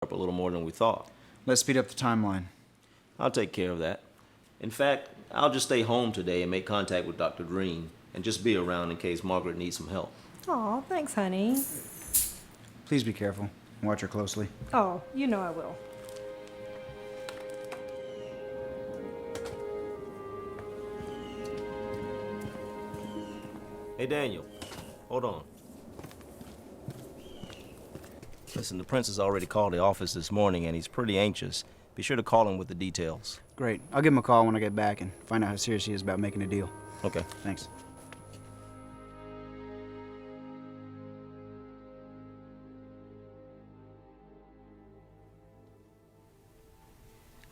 up a little more than we thought. Let's speed up the timeline. I'll take care of that. In fact, I'll just stay home today and make contact with Dr. Green and just be around in case Margaret needs some help. Aw, thanks, honey. Please be careful and watch her closely. Oh, you know I will. Hey, Daniel, hold on. Listen, the prince has already called the office this morning and he's pretty anxious. Be sure to call him with the details. Great. I'll give him a call when I get back and find out how serious he is about making a deal. Okay. Thanks.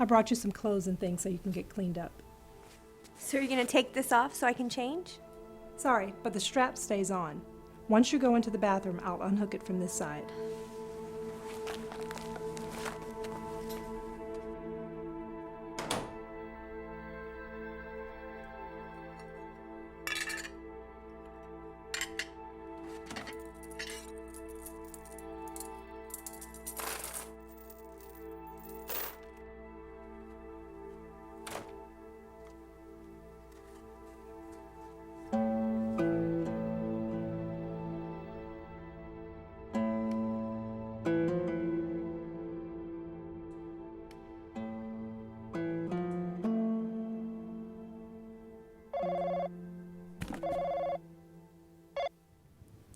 I brought you some clothes and things so you can get cleaned up. So you're gonna take this off so I can change? Sorry, but the strap stays on. Once you go into the bathroom, I'll unhook it from this side.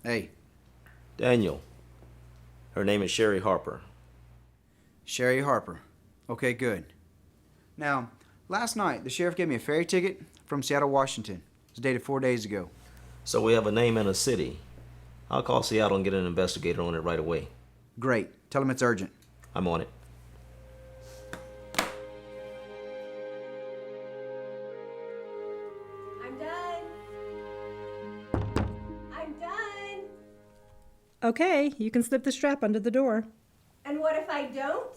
Hey, Daniel. Her name is Sherry Harper. Sherry Harper. Okay, good. Now, last night, the sheriff gave me a ferry ticket from Seattle, Washington. It was dated 4 days ago. So we have a name and a city. I'll call Seattle and get an investigator on it right away. Great. Tell him it's urgent. I'm on it. I'm done. I'm done. Okay, you can slip the strap under the door. And what if I don't?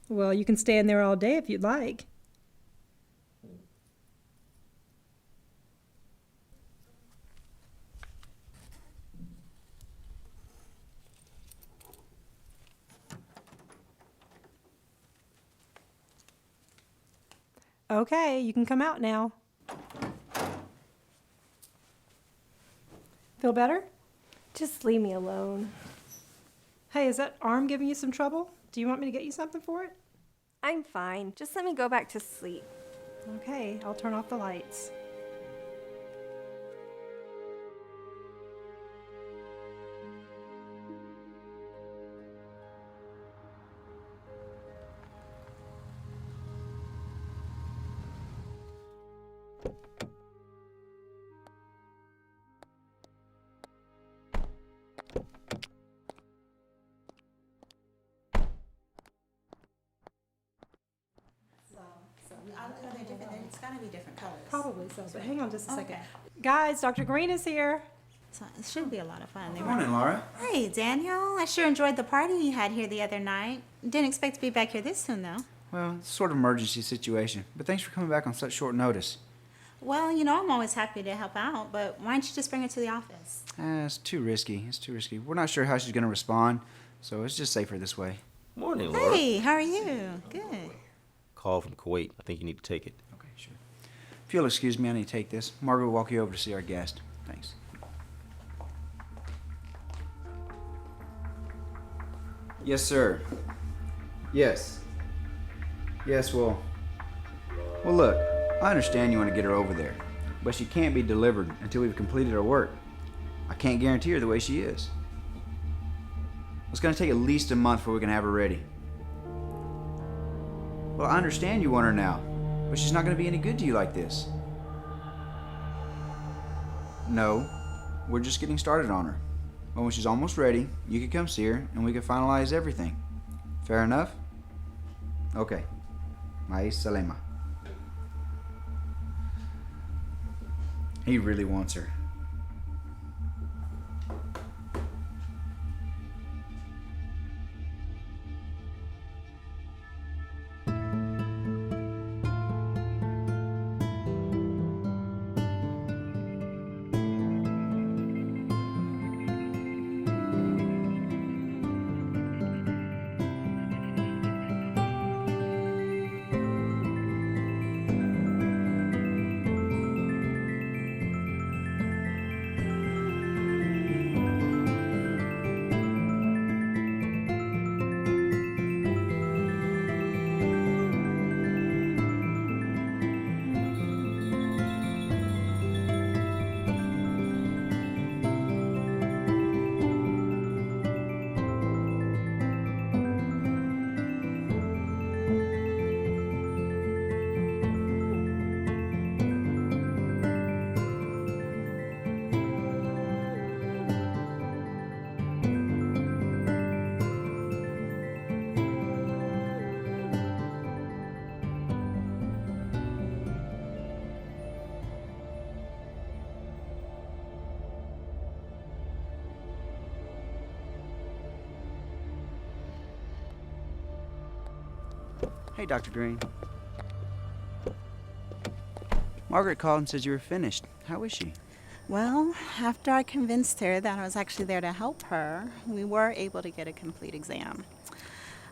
Well, you can stay in there all day if you'd like. Okay, you can come out now. Feel better? Just leave me alone. Hey, is that arm giving you some trouble? Do you want me to get you something for it? I'm fine. Just let me go back to sleep. Okay, I'll turn off the lights. They're different. It's gotta be different colors. Probably so, but hang on just a second. Okay. Guys, Dr. Green is here. So it should be a lot of fun. Good morning, Laura. Hey, Daniel. I sure enjoyed the party you had here the other night. Didn't expect to be back here this soon, though. Well, it's sort of emergency situation, but thanks for coming back on such short notice. Well, you know I'm always happy to help out, but why don't you just bring her to the office? It's too risky. It's too risky. We're not sure how she's going to respond, so it's just safer this way. Morning, Laura. Hey, how are you? Good. Call from Kuwait. I think you need to take it. Okay, sure. If you'll excuse me, I need to take this. Margaret will walk you over to see our guest. Thanks. Yes, sir. Yes. Yes, well, look, I understand you want to get her over there, but she can't be delivered until we've completed our work. I can't guarantee her the way she is. It's going to take at least a month before we can have her ready. Well, I understand you want her now, but she's not going to be any good to you like this. No, we're just getting started on her. But when she's almost ready, you can come see her and we can finalize everything. Fair enough? Okay. Mai Salema. He really wants her. Hey, Dr. Green. Margaret called and said you were finished. How is she? Well, after I convinced her that I was actually there to help her, we were able to get a complete exam.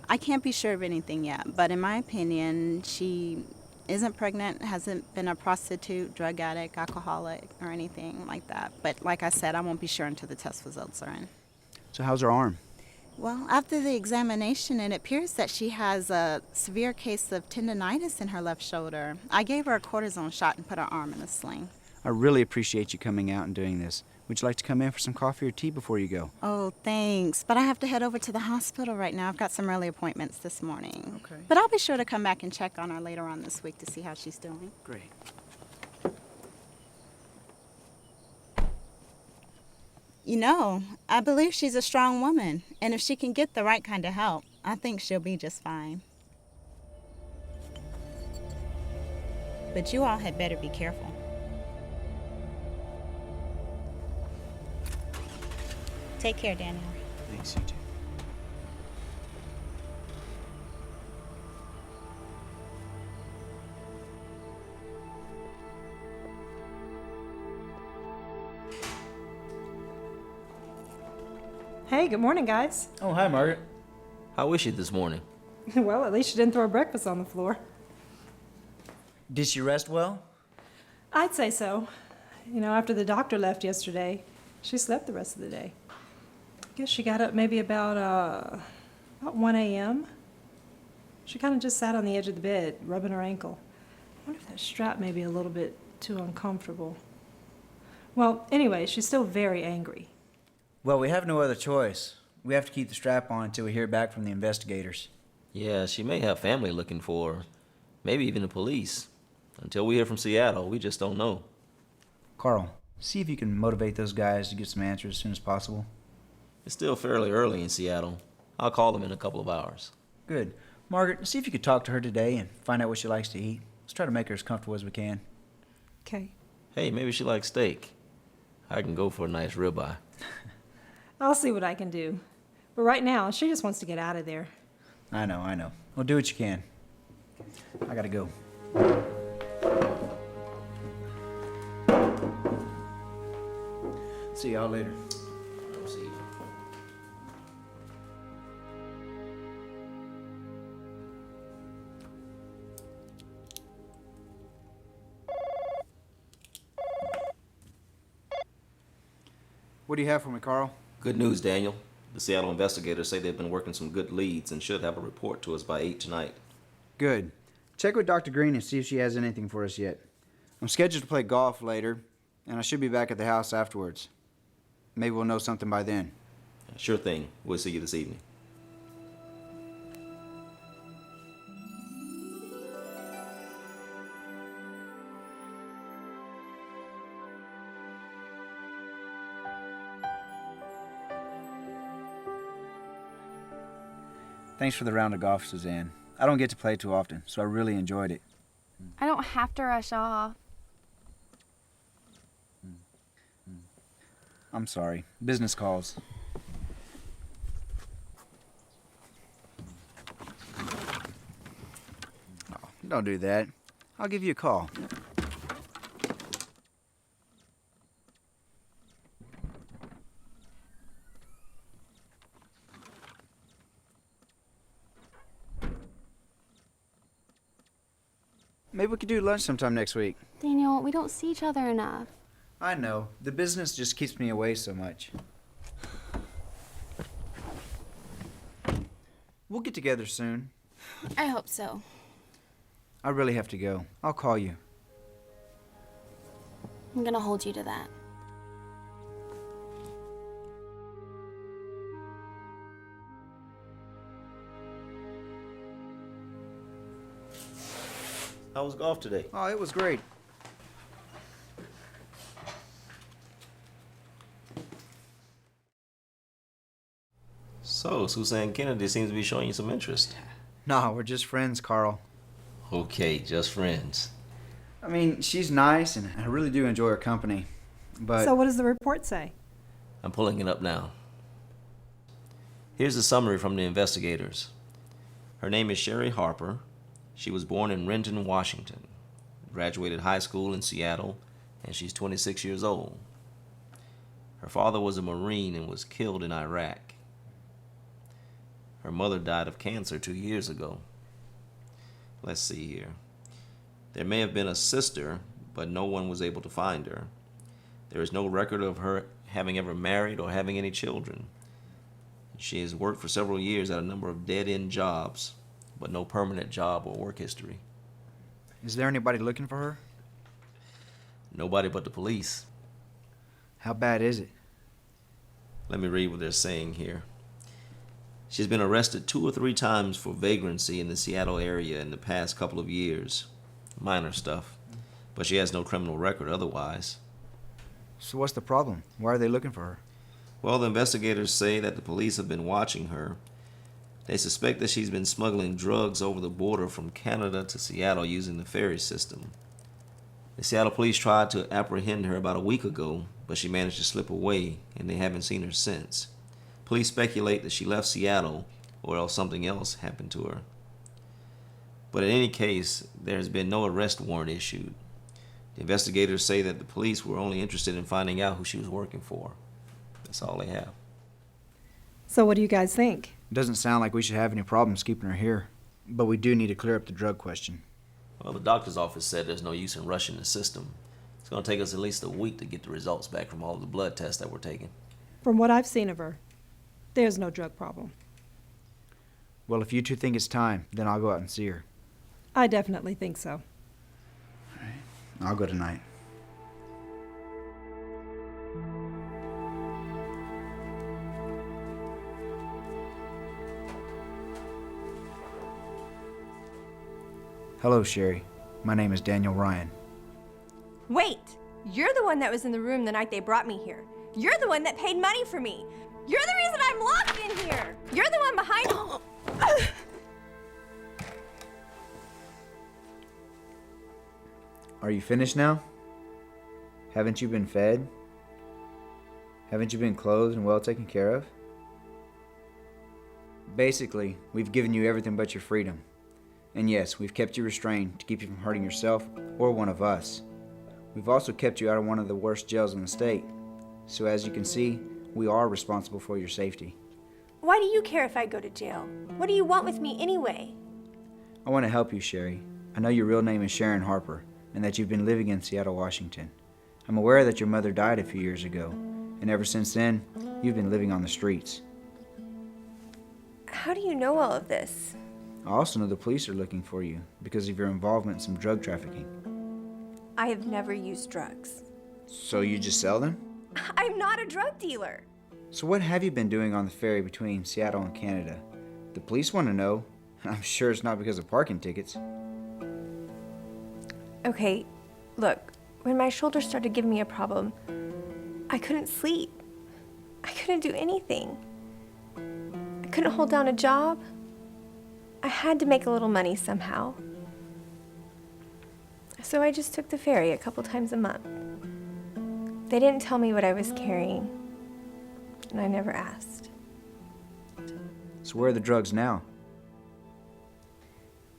I can't be sure of anything yet, but in my opinion, she isn't pregnant, hasn't been a prostitute, drug addict, alcoholic, or anything like that. But like I said, I won't be sure until the test results are in. So how's her arm? Well, after the examination, it appears that she has a severe case of tendonitis in her left shoulder. I gave her a cortisone shot and put her arm in a sling. I really appreciate you coming out and doing this. Would you like to come in for some coffee or tea before you go? Oh, thanks. But I have to head over to the hospital right now. I've got some early appointments this morning. Okay. But I'll be sure to come back and check on her later on this week to see how she's doing. Great. You know, I believe she's a strong woman. And if she can get the right kind of help, I think she'll be just fine. But you all had better be careful. Take care, Daniel. Thanks, you too. Hey, good morning, guys. Oh, hi, Margaret. How is she this morning? Well, at least you didn't throw breakfast on the floor. Did she rest well? I'd say so. You know, after the doctor left yesterday, she slept the rest of the day. I guess she got up maybe about 1 a.m. She kind of just sat on the edge of the bed, rubbing her ankle. I wonder if that strap may be a little bit too uncomfortable. Well, anyway, she's still very angry. Well, we have no other choice. We have to keep the strap on until we hear back from the investigators. Yeah, she may have family looking for her. Maybe even the police. Until we hear from Seattle, we just don't know. Carl, see if you can motivate those guys to get some answers as soon as possible. It's still fairly early in Seattle. I'll call them in a couple of hours. Good. Margaret, see if you could talk to her today and find out what she likes to eat. Let's try to make her as comfortable as we can. Okay. Hey, maybe she likes steak. I can go for a nice ribeye. I'll see what I can do. But right now, she just wants to get out of there. I know. Well, do what you can. I gotta go. See y'all later. I'll see you. What do you have for me, Carl? Good news, Daniel. The Seattle investigators say they've been working some good leads and should have a report to us by 8 tonight. Good. Check with Dr. Green and see if she has anything for us yet. I'm scheduled to play golf later, and I should be back at the house afterwards. Maybe we'll know something by then. Sure thing. We'll see you this evening. Thanks for the round of golf, Suzanne. I don't get to play too often, so I really enjoyed it. I don't have to rush off. I'm sorry. Business calls. Oh, don't do that. I'll give you a call. Maybe we could do lunch sometime next week. Daniel, we don't see each other enough. I know. The business just keeps me away so much. We'll get together soon. I hope so. I really have to go. I'll call you. I'm gonna hold you to that. How was golf today? Oh, it was great. So, Suzanne Kennedy seems to be showing you some interest. Nah, we're just friends, Carl. Okay, just friends. I mean, she's nice, and I really do enjoy her company. But So what does the report say? I'm pulling it up now. Here's the summary from the investigators. Her name is Sherry Harper. She was born in Renton, Washington, graduated high school in Seattle, and she's 26 years old. Her father was a Marine and was killed in Iraq. Her mother died of cancer 2 years ago. Let's see here. There may have been a sister, but no one was able to find her. There is no record of her having ever married or having any children. She has worked for several years at a number of dead-end jobs, but no permanent job or work history. Is there anybody looking for her? Nobody but the police. How bad is it? Let me read what they're saying here. She's been arrested 2 or 3 times for vagrancy in the Seattle area in the past couple of years. Minor stuff, but she has no criminal record otherwise. So what's the problem? Why are they looking for her? Well, the investigators say that the police have been watching her. They suspect that she's been smuggling drugs over the border from Canada to Seattle using the ferry system. The Seattle police tried to apprehend her about a week ago, but she managed to slip away, and they haven't seen her since. Police speculate that she left Seattle, or else something else happened to her. But in any case, there has been no arrest warrant issued. The investigators say that the police were only interested in finding out who she was working for. That's all they have. So what do you guys think? It doesn't sound like we should have any problems keeping her here, but we do need to clear up the drug question. Well, the doctor's office said there's no use in rushing the system. It's going to take us at least a week to get the results back from all of the blood tests that we're taking. From what I've seen of her, there's no drug problem. Well, if you two think it's time, then I'll go out and see her. I definitely think so. I'll go tonight. Hello, Sherry. My name is Daniel Ryan. Wait, you're the one that was in the room the night they brought me here. You're the one that paid money for me. You're the reason I'm locked in here. You're the one behind. Are you finished now? Haven't you been fed? Haven't you been clothed and well taken care of? Basically, we've given you everything but your freedom. And yes, we've kept you restrained to keep you from hurting yourself or one of us. We've also kept you out of one of the worst jails in the state. So as you can see, we are responsible for your safety. Why do you care if I go to jail? What do you want with me anyway? I want to help you, Sherry. I know your real name is Sharon Harper, and that you've been living in Seattle, Washington. I'm aware that your mother died a few years ago, and ever since then, you've been living on the streets. How do you know all of this? I also know the police are looking for you because of your involvement in some drug trafficking. I have never used drugs. So you just sell them? I'm not a drug dealer. So what have you been doing on the ferry between Seattle and Canada? The police want to know. I'm sure it's not because of parking tickets. Okay, look, when my shoulder started giving me a problem, I couldn't sleep. I couldn't do anything. I couldn't hold down a job. I had to make a little money somehow. So I just took the ferry a couple times a month. They didn't tell me what I was carrying, and I never asked. So where are the drugs now?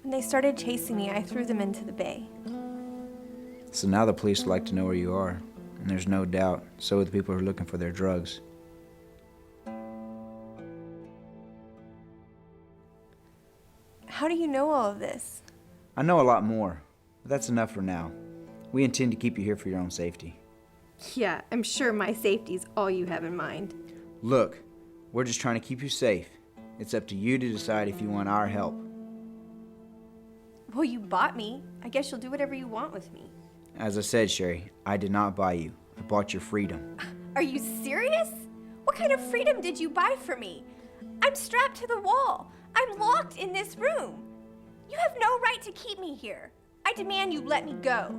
When they started chasing me, I threw them into the bay. So now the police would like to know where you are. And there's no doubt, so would the people who are looking for their drugs. How do you know all of this? I know a lot more, but that's enough for now. We intend to keep you here for your own safety. Yeah, I'm sure my safety's all you have in mind. Look, we're just trying to keep you safe. It's up to you to decide if you want our help. Well, you bought me. I guess you'll do whatever you want with me. As I said, Sherry, I did not buy you. I bought your freedom. Are you serious? What kind of freedom did you buy for me? I'm strapped to the wall. I'm locked in this room. You have no right to keep me here. I demand you let me go.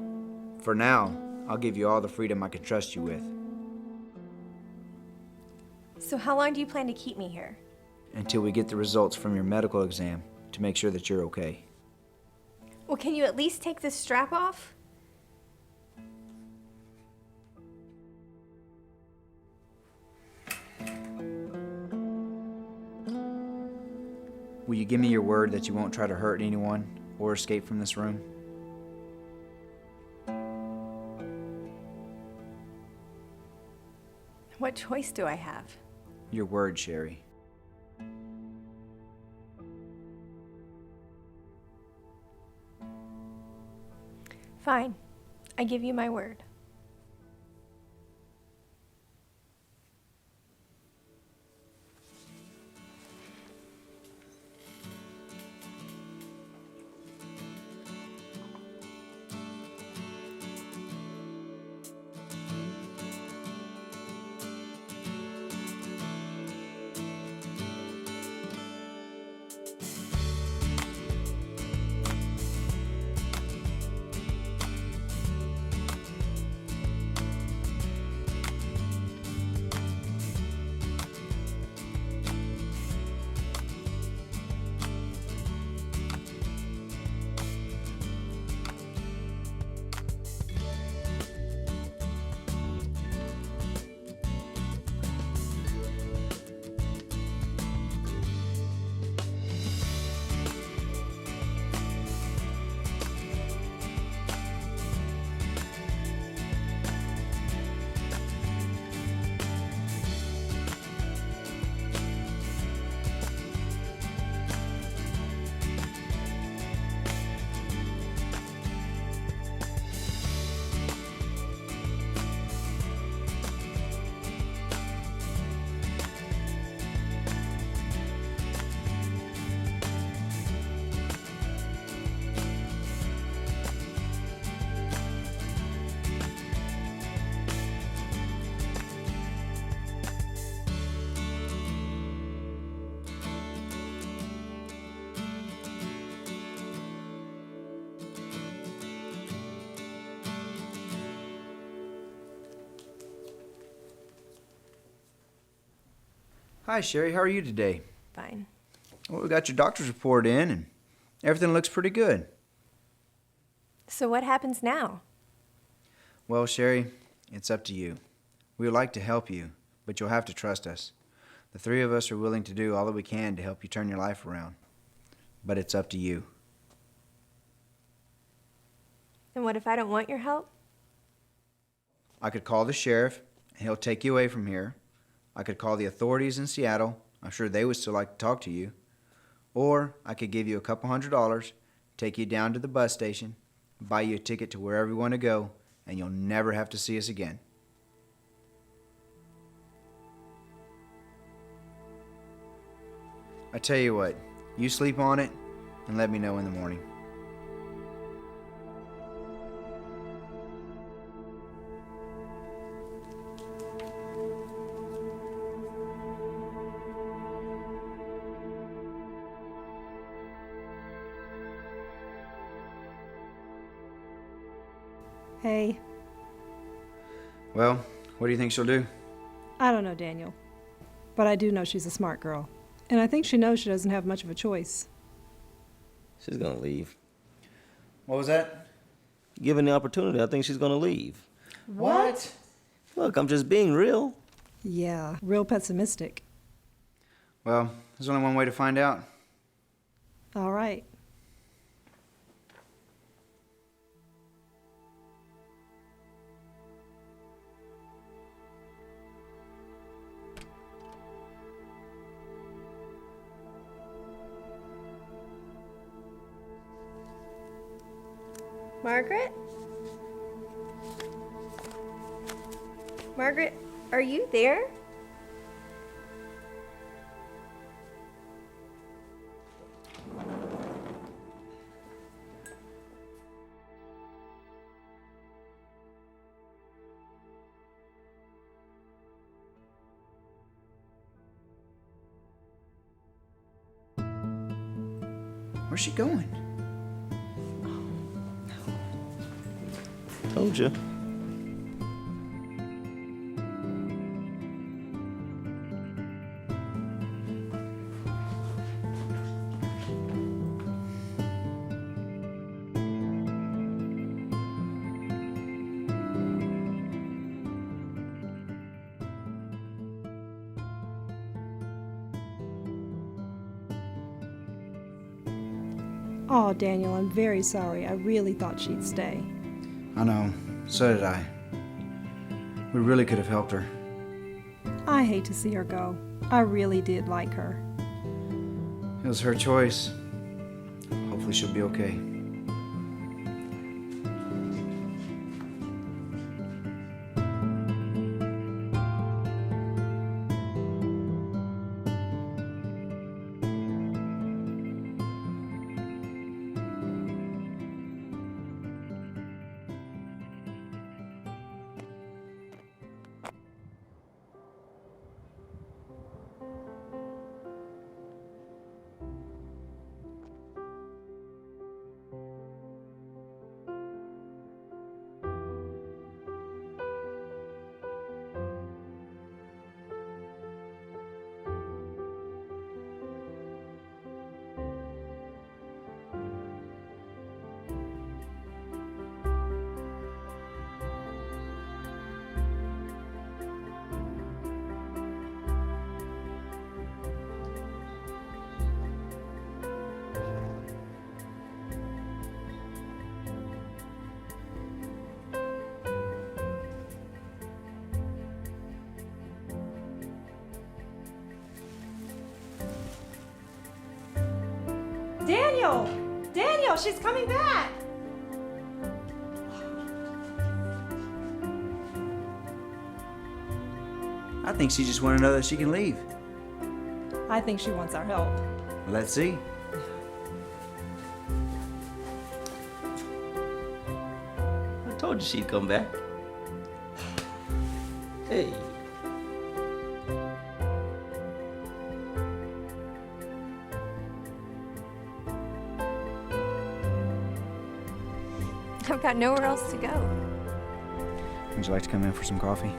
For now, I'll give you all the freedom I can trust you with. So how long do you plan to keep me here? Until we get the results from your medical exam to make sure that you're okay. Well, can you at least take this strap off? Will you give me your word that you won't try to hurt anyone or escape from this room? What choice do I have? Your word, Sherry. Fine. I give you my word. Hi, Sherry. How are you today? Fine. Well, we got your doctor's report in, and everything looks pretty good. So what happens now? Well, Sherry, it's up to you. We would like to help you, but you'll have to trust us. The three of us are willing to do all that we can to help you turn your life around. But it's up to you. And what if I don't want your help? I could call the sheriff, and he'll take you away from here. I could call the authorities in Seattle. I'm sure they would still like to talk to you. Or I could give you a couple $100, take you down to the bus station, buy you a ticket to wherever you want to go, and you'll never have to see us again. I tell you what, you sleep on it and let me know in the morning. Hey, Well, what do you think she'll do? I don't know, Daniel. But I do know she's a smart girl. And I think she knows she doesn't have much of a choice. She's gonna leave. What was that? Given the opportunity, I think she's gonna leave. What? Look, I'm just being real. Yeah, real pessimistic. Well, there's only one way to find out. All right. Margaret? Margaret, are you there? Where's she going? Told you. Oh, Daniel, I'm very sorry. I really thought she'd stay. I know. So did I. We really could have helped her. I hate to see her go. I really did like her. It was her choice. Hopefully she'll be okay. Daniel! Daniel, she's coming back! I think she just wanted to know that she can leave. I think she wants our help. Let's see. I told you she'd come back. Hey. I've got nowhere else to go. Would you like to come in for some coffee?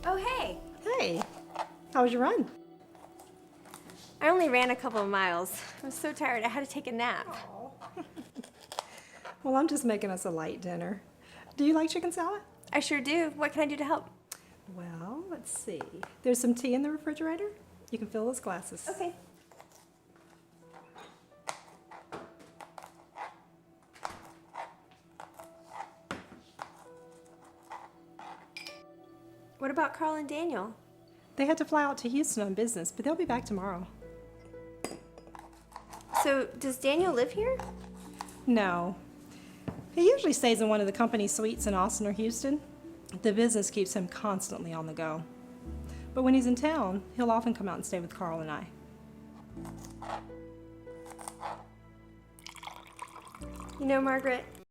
Oh, hey. Hey, how was your run? I only ran a couple of miles. I was so tired, I had to take a nap. Well, I'm just making us a light dinner. Do you like chicken salad? I sure do. What can I do to help? Well, let's see. There's some tea in the refrigerator. You can fill those glasses. Okay. What about Carl and Daniel? They had to fly out to Houston on business, but they'll be back tomorrow. So, does Daniel live here? No. He usually stays in one of the company suites in Austin or Houston. The business keeps him constantly on the go. But when he's in town, he'll often come out and stay with Carl and I. You know, Margaret,